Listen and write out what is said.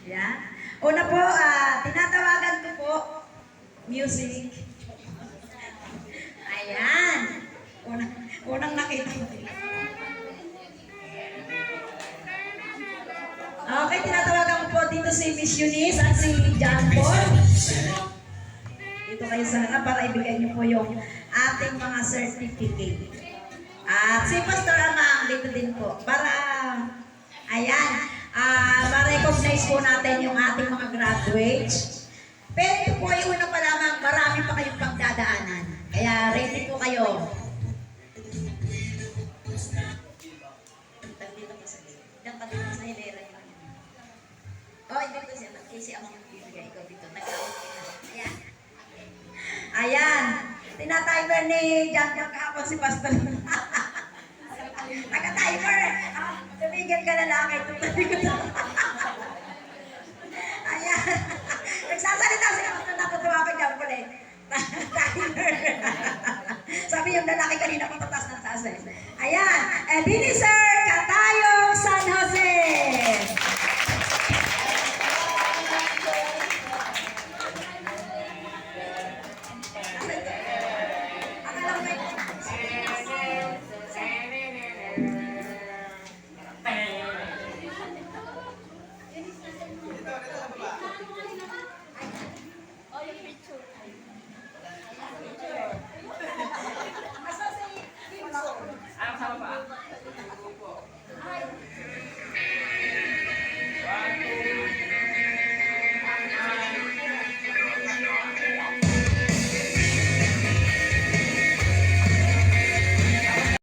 Yan. Una po, tinatawagan ko po, music. Ayan. Unang nakita ko. Okay, tinatawagan ko po dito si Miss Eunice at si John Paul. Dito kayo sa harap para ibigay niyo po yung ating mga certificate. At si Pastor Amang dito din po para, ayan, ma-recognize po natin yung ating mga graduates. Pero ito po ay una pa lamang, marami pa kayong pagdadaanan. Kaya ready po kayo. Dito po sa hilera. Diyan pa dito sa hilera yun. Oh, hindi po siya. Kasi Amang bibigay ko dito. Nag-out kita. Ayan. Ayan. Tinatimer ni John Paul kahapon si Pastor. Naka-timer. Tumigil ka lalaki. Tumigil ka. Ayan. Nagsasalita siya. Natutuwa ka John Paul eh. Timer. Sabi yung lalaki kanina patatas ng taas eh. Ayan. Ebenezer Catayong San Jose.